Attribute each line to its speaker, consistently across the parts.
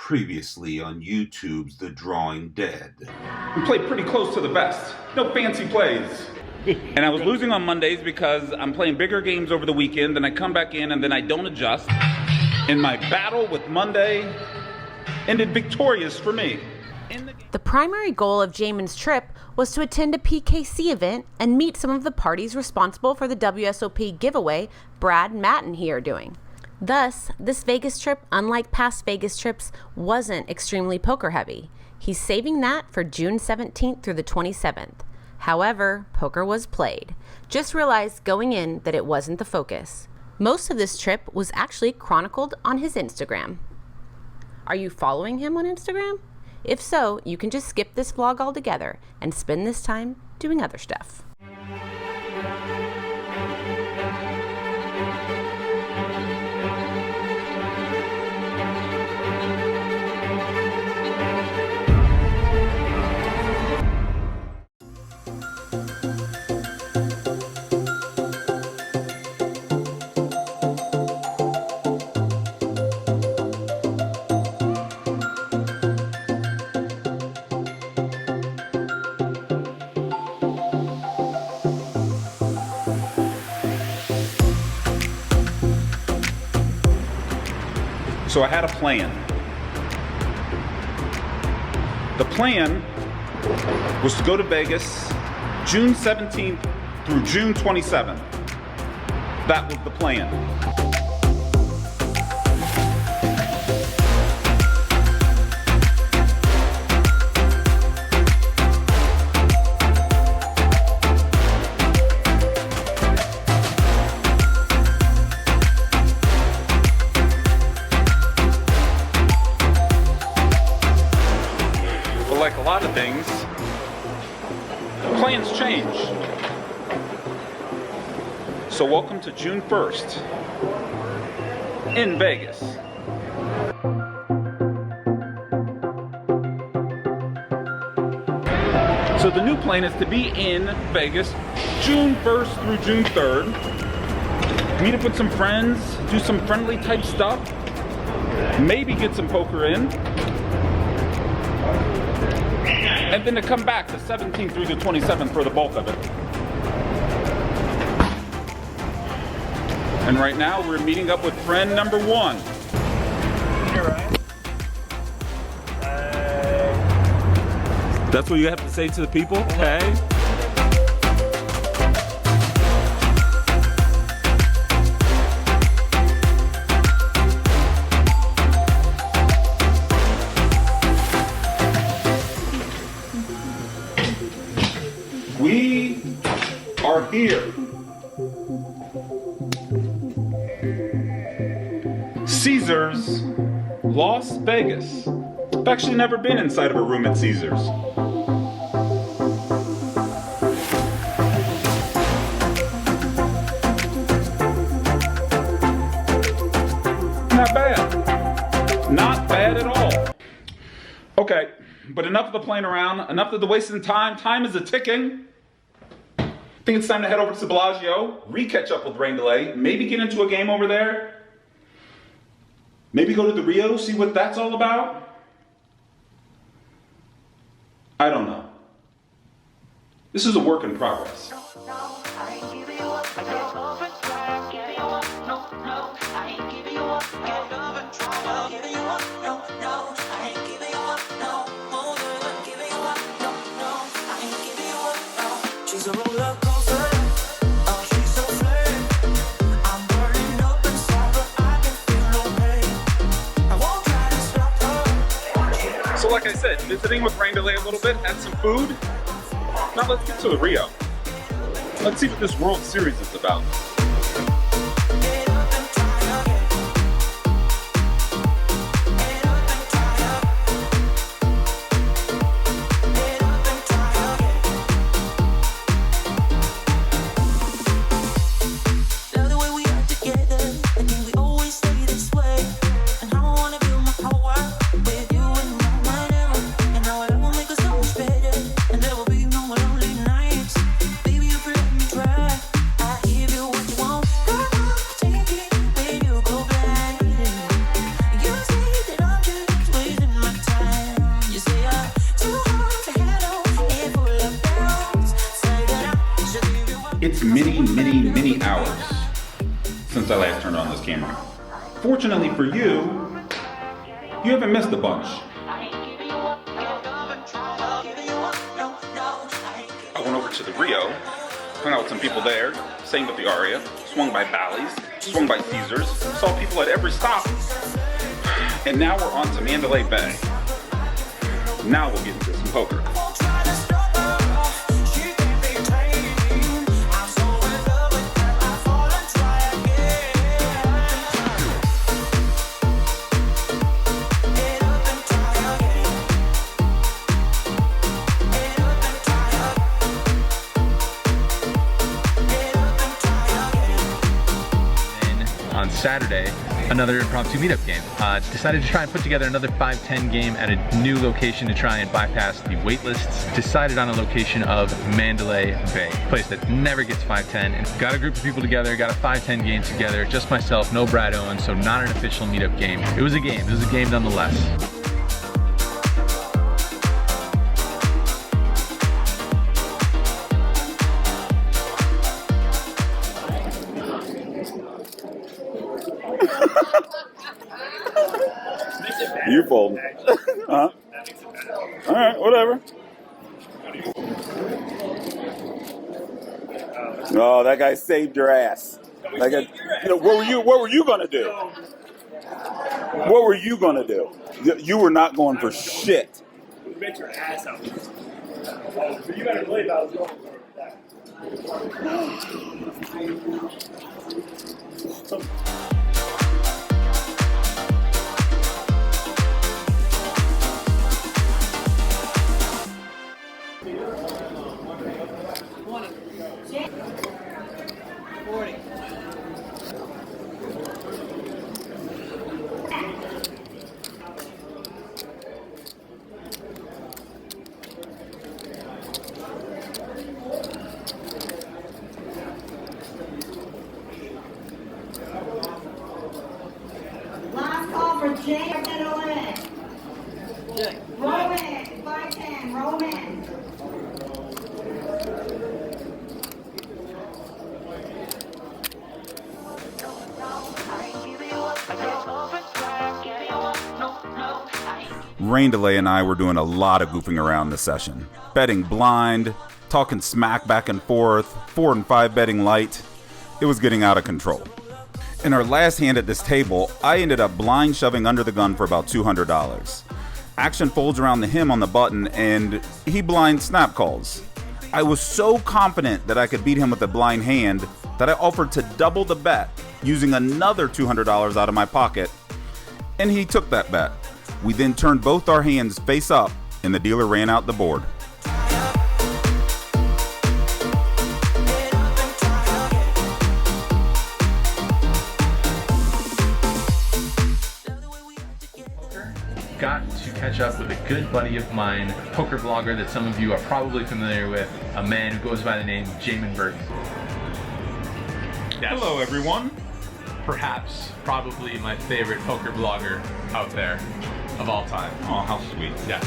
Speaker 1: Previously on YouTube's The Drawing Dead.
Speaker 2: We played pretty close to the vest. No fancy plays. And I was losing on Mondays because I'm playing bigger games over the weekend, then I come back in and then I don't adjust. And my battle with Monday ended victorious for me.
Speaker 3: The primary goal of Jaman's trip was to attend a PKC event and meet some of the parties responsible for the WSOP giveaway Brad, Matt, and he are doing. Thus, this Vegas trip, unlike past Vegas trips, wasn't extremely poker heavy. He's saving that for June 17th through the 27th. However, poker was played. Just realized going in that it wasn't the focus. Most of this trip was actually chronicled on his Instagram. Are you following him on Instagram? If so, you can just skip this vlog altogether and spend this time doing other stuff.
Speaker 2: So I had a plan. The plan was to go to Vegas June 17th through June 27th. That was the plan. Like a lot of things, plans change. So welcome to June 1st in Vegas. So the new plan is to be in Vegas June 1st through June 3rd. Meet up with some friends, do some friendly type stuff, maybe get some poker in. And then to come back the 17th through the 27th for the bulk of it. And right now we're meeting up with friend number one.
Speaker 4: You're right.
Speaker 2: That's what you have to say to the people? Hey. We are here. Caesars, Las Vegas. I've actually never been inside of a room at Caesars. Not bad. Not bad at all. Okay, but enough of the playing around, enough of the wasting time. Time is a-ticking. I think it's time to head over to Bellagio, re-catch up with Rain Delay, maybe get into a game over there. Maybe go to the Rio, see what that's all about. I don't know. This is a work in progress.
Speaker 5: She's a roller coaster. Oh, she's so flame. I'm burning up inside, but I can feel no pain. I won't try to stop her.
Speaker 2: So like I said, visiting with Rain Delay a little bit, had some food. Now let's get to the Rio. Let's see what this World Series is about.
Speaker 5: Baby, if you let me try, I give you what you want.
Speaker 2: It's many hours since I last turned on this camera. Fortunately for you, you haven't missed a bunch. I went over to the Rio, hung out with some people there, staying with the Aria, swung by Bally's, swung by Caesars, saw people at every stop, and now we're on to Mandalay Bay. Now we'll get into some poker.
Speaker 6: On Saturday, another impromptu meetup game. Decided to try and put together another 5-10 game at a new location to try and bypass the wait lists. Decided on a location of Mandalay Bay, a place that never gets 5-10. And got a group of people together, got a 5-10 game together, just myself, no Brad Owen, so not an official meetup game. It was a game nonetheless.
Speaker 2: You fold. Huh? All right, whatever. Oh, that guy saved your ass. That guy, what were you gonna do? What were you gonna do? You were not going for shit.
Speaker 4: Bet your ass out. Oh, but you better believe I was going for that.
Speaker 7: Last call for Jay and Owen. Roman, 510, Roman.
Speaker 2: Rain Delay and I were doing a lot of goofing around this session. Betting blind, talking smack back and forth, 4 and 5 betting light. It was getting out of control. In our last hand at this table, I ended up blind shoving under the gun for about $200. Action folds around the him on the button, and he blind snap calls. I was so confident that I could beat him with a blind hand that I offered to double the bet using another $200 out of my pocket, and he took that bet. We then turned both our hands face up, and the dealer ran out the board.
Speaker 6: Got to catch up with a good buddy of mine, a poker blogger that some of you are probably familiar with, a man who goes by the name Jaman Burton. Yes.
Speaker 2: Hello, everyone.
Speaker 6: Perhaps, probably my favorite poker blogger out there of all time.
Speaker 2: Oh, how sweet.
Speaker 6: Yes.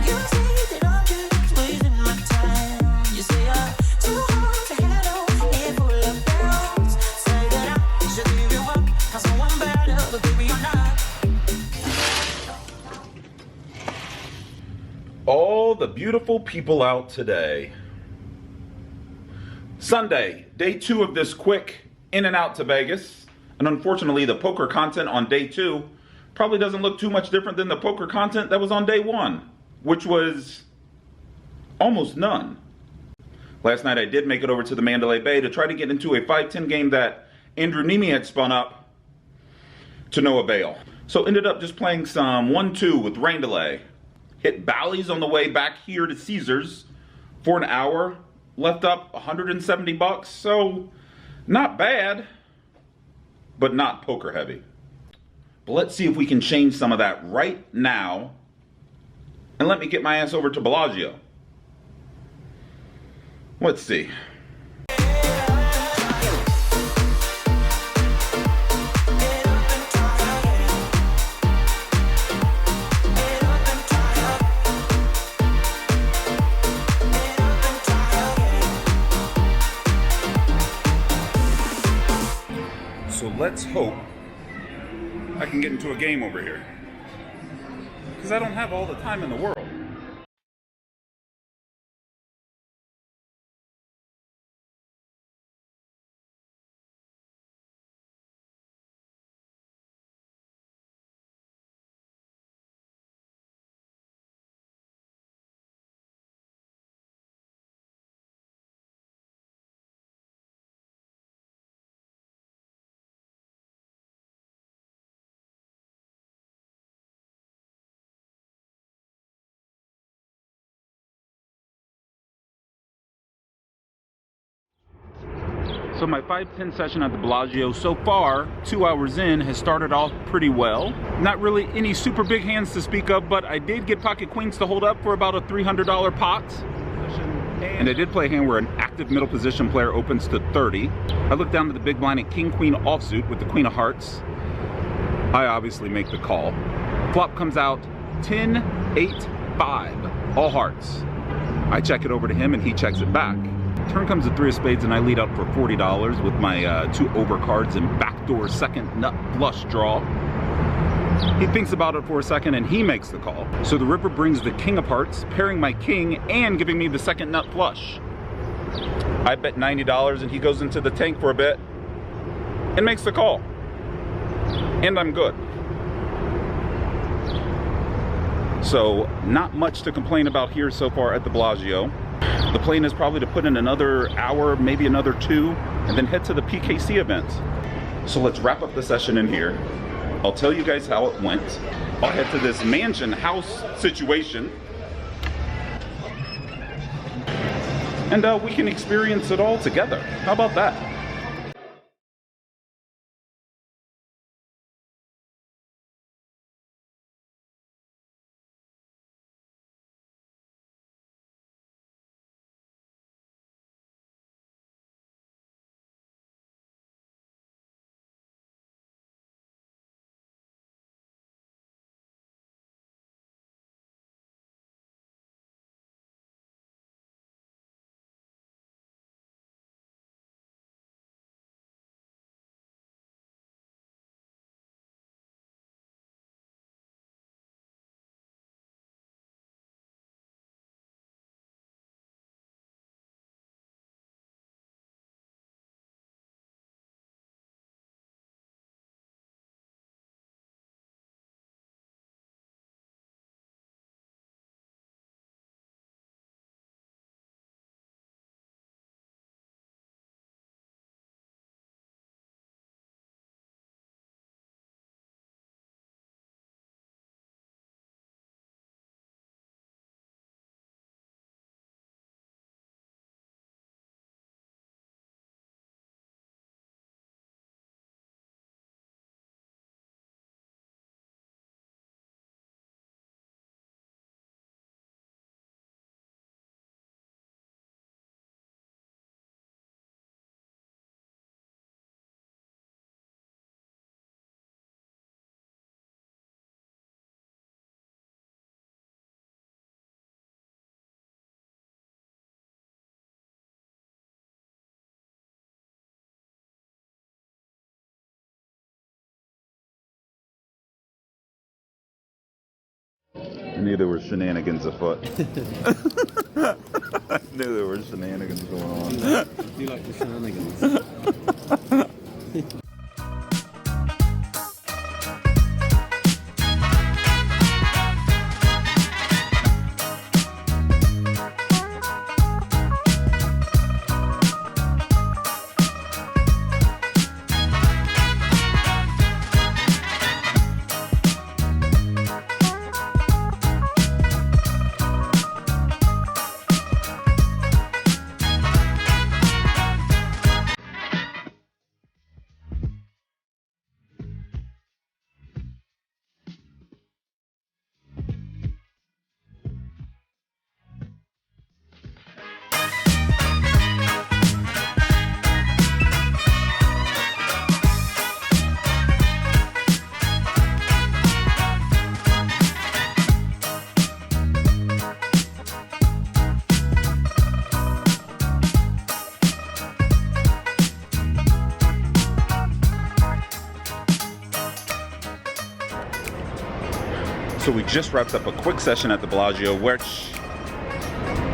Speaker 5: You say that I'm just wasting my time. You say I'm too hard to handle, head full of barrels. Say that I should give you up, 'cause I'm better, but baby you're not.
Speaker 2: All the beautiful people out today. Sunday, day 2 of this quick in and out to Vegas. And unfortunately, the poker content on day 2 probably doesn't look too much different than the poker content that was on day 1, which was almost none. Last night, I did make it over to the Mandalay Bay to try to get into a 5-10 game that Andrew Nemi had spun up to no avail. So ended up just playing some 1-2 with Rain Delay. Hit Bally's on the way back here to Caesars for an hour. Left up $170, so not bad, but not poker heavy. But let's see if we can change some of that right now. And let me get my ass over to Bellagio. Let's see. let's hope I can get into a game over here. Because I don't have all the time in the world. So my 5-10 session at the Bellagio so far, 2 hours in, has started off pretty well. Not really any super big hands to speak of, but I did get pocket queens to hold up for about a $300 pot. And I did play a hand where an active middle position player opens to 30. I look down to the big blind at king queen offsuit with the queen of hearts. I obviously make the call. Flop comes out 10, 8, 5, all hearts. I check it over to him and he checks it back. Turn comes the 3 of spades and I lead up for $40 with my 2 over cards and backdoor second nut flush draw. He thinks about it for a second and he makes the call. So the ripper brings the king of hearts, pairing my king and giving me the second nut flush. I bet $90 and he goes into the tank for a bit and makes the call. And I'm good. So not much to complain about here so far at the Bellagio. The plan is probably to put in another hour, maybe another 2, and then head to the PKC event. So let's wrap up the session in here. I'll tell you guys how it went. I'll head to this mansion house situation. And we can experience it all together. How about that? I knew there were shenanigans afoot. I knew there were shenanigans going on.
Speaker 8: You like the shenanigans?
Speaker 2: So we just wrapped up a quick session at the Bellagio,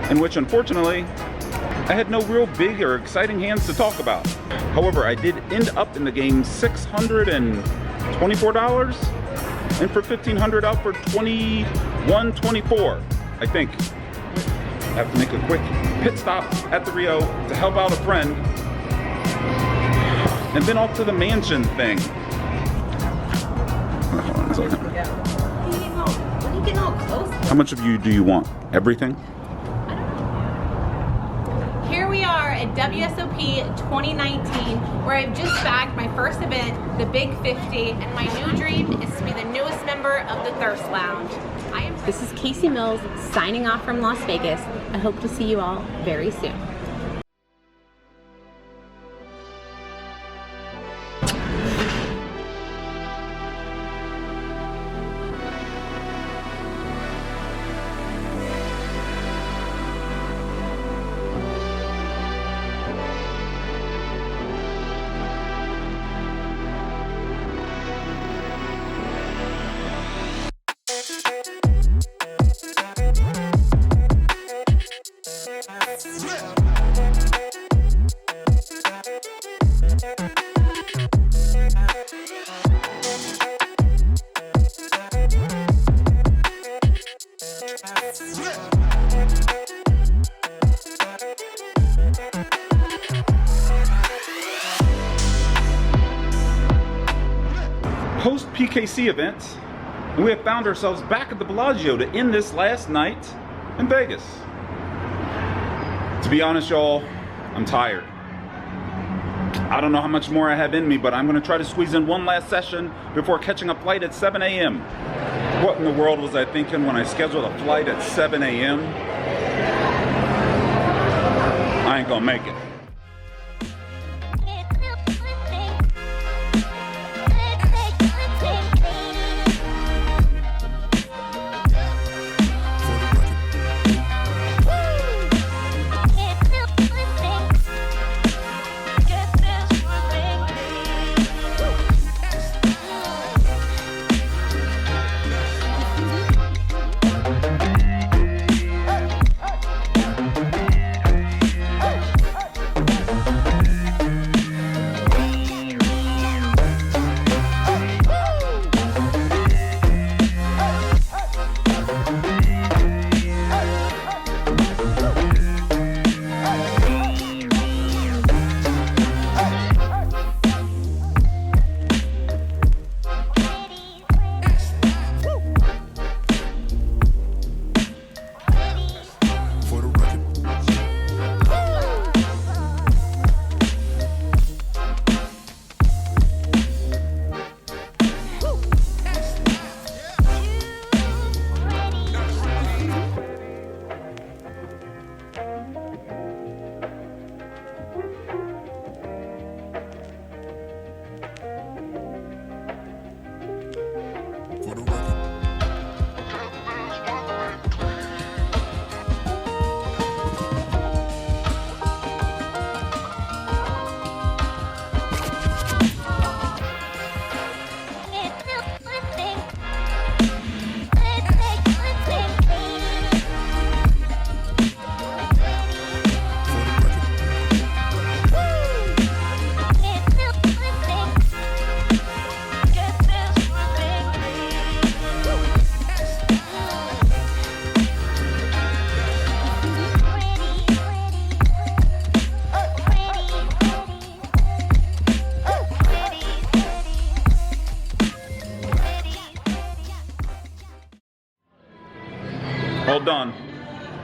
Speaker 2: in which unfortunately, I had no real big or exciting hands to talk about. However, I did end up in the game $624, and for $1,500 out for $2,124, I think. I have to make a quick pit stop at the Rio to help out a friend, and then off to the mansion thing. Hold on a second. How much of you do you want? Everything?
Speaker 3: Here we are at WSOP 2019, where I've just bagged my first event, the Big 50, and my new dream is to be the newest member of the Thirst Lounge. This is Casey Mills signing off from Las Vegas. I hope to see you all very soon.
Speaker 2: Post PKC event, and we have found ourselves back at the Bellagio to end this last night in Vegas. To be honest, y'all, I'm tired. I don't know how much more I have in me, but I'm going to try to squeeze in one last session before catching a flight at 7 a.m. What in the world was I thinking when I scheduled a flight at 7 a.m.? I ain't gonna make it.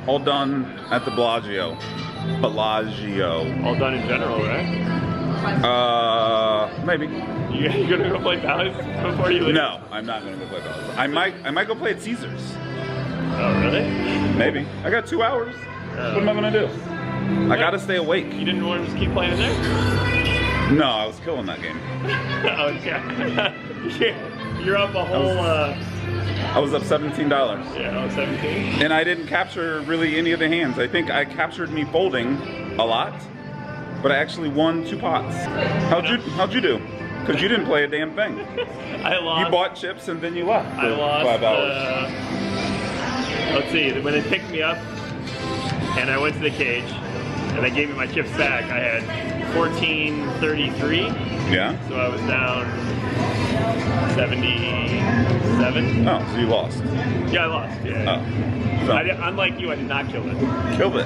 Speaker 2: All done at the Bellagio.
Speaker 4: All done in general, right?
Speaker 2: Maybe.
Speaker 4: You gonna go play Palace before you leave?
Speaker 2: No, I'm not gonna go play Palace. I might go play at Caesars.
Speaker 4: Oh, really?
Speaker 2: Maybe. I got 2 hours. What am I gonna do? I gotta stay awake.
Speaker 4: You didn't want to just keep playing in there?
Speaker 2: No, I was killing that game.
Speaker 4: Oh, yeah. You're up a whole...
Speaker 2: I was up $17.
Speaker 4: Yeah, 17.
Speaker 2: And I didn't capture really any of the hands. I think I captured me folding a lot, but I actually won 2 pots. How'd you do? Because you didn't play a damn thing.
Speaker 4: I lost.
Speaker 2: You bought chips and then you left for
Speaker 4: I lost.
Speaker 2: 5 hours.
Speaker 4: Let's see. When they picked me up, and I went to the cage, and they gave me my chips back, I had 1433.
Speaker 2: Yeah?
Speaker 4: So I was down 77.
Speaker 2: Oh, so you lost.
Speaker 4: Yeah, I lost. Yeah.
Speaker 2: Oh. So.
Speaker 4: Unlike you, I did not kill it.
Speaker 2: Killed it.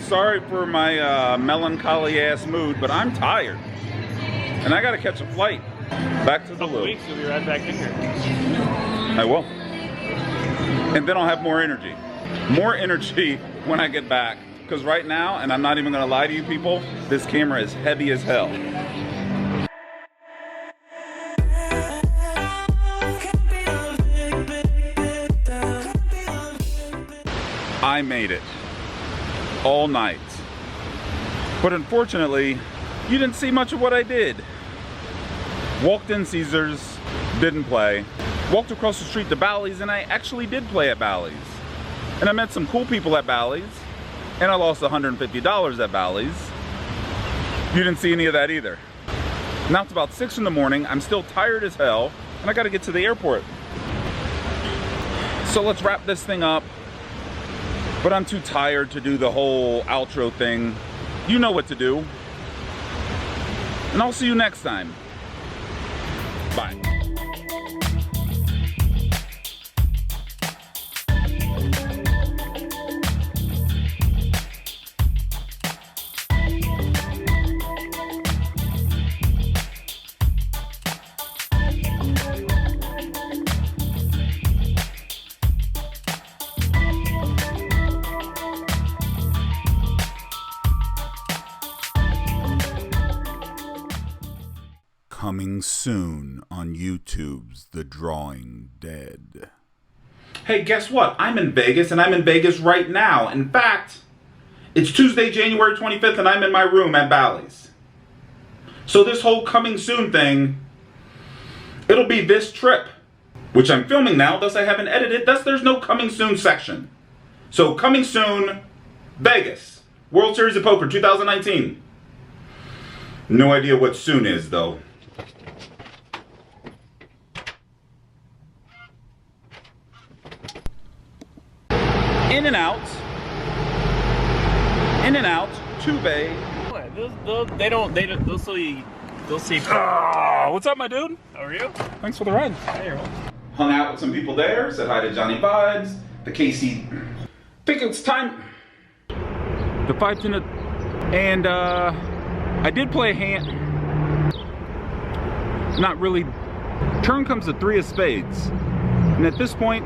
Speaker 2: Sorry for my melancholy ass mood, but I'm tired. And I gotta catch a flight back to the
Speaker 4: Couple
Speaker 2: loop.
Speaker 4: weeks, you'll be right back in here.
Speaker 2: I will. And then I'll have more energy. More energy when I get back. Because right now, and I'm not even gonna lie to you people, this camera is heavy as hell. I made it. All night. But unfortunately, you didn't see much of what I did. Walked in Caesars, didn't play. Walked across the street to Bally's, and I actually did play at Bally's. And I met some cool people at Bally's, and I lost $150 at Bally's. You didn't see any of that either. Now it's about 6 in the morning, I'm still tired as hell, and I gotta get to the airport. So let's wrap this thing up. But I'm too tired to do the whole outro thing. You know what to do. And I'll see you next time. Bye. Coming soon on YouTube's The Drawing Dead. Hey, guess what? I'm in Vegas, and I'm in Vegas right now. In fact, it's Tuesday, January 25th, and I'm in my room at Bally's. So this whole coming soon thing, it'll be this trip, which I'm filming now, thus I haven't edited, thus there's no coming soon section. So coming soon, Vegas, World Series of Poker 2019. No idea what soon is, though. In and out. In and out. Two-bay.
Speaker 4: They'll see.
Speaker 2: What's up, my dude?
Speaker 4: How are you?
Speaker 2: Thanks for the ride.
Speaker 4: Hey,
Speaker 2: Hung out with some people there. Said hi to Johnny Vibes. The KC. Think it's time. The 5-10. And I did play a hand. Not really. Turn comes a 3 of spades. And at this point,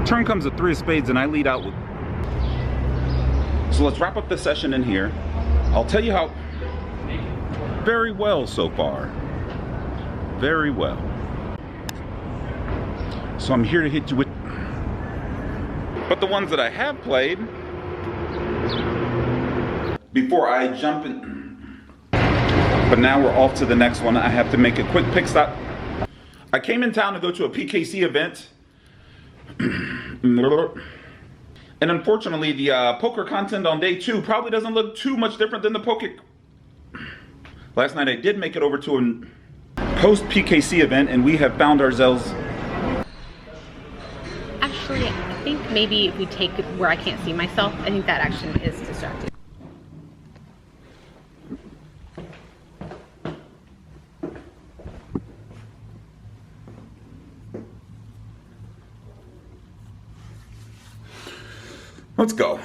Speaker 2: turn comes a 3 of spades and I lead out with. So let's wrap up the session in here. I'll tell you how very well so far. Very well. So I'm here to hit you with. But the ones that I have played, before I jump in. But now we're off to the next one. I have to make a quick pick stop. I came in town to go to a PKC event. And unfortunately, the poker content on day 2 probably doesn't look too much different than the poker. Last night I did make it over to a post-PKC event, and we have found ourselves.
Speaker 3: Actually, I think maybe if we take it where I can't see myself, I think that action is distracting.
Speaker 2: Let's go.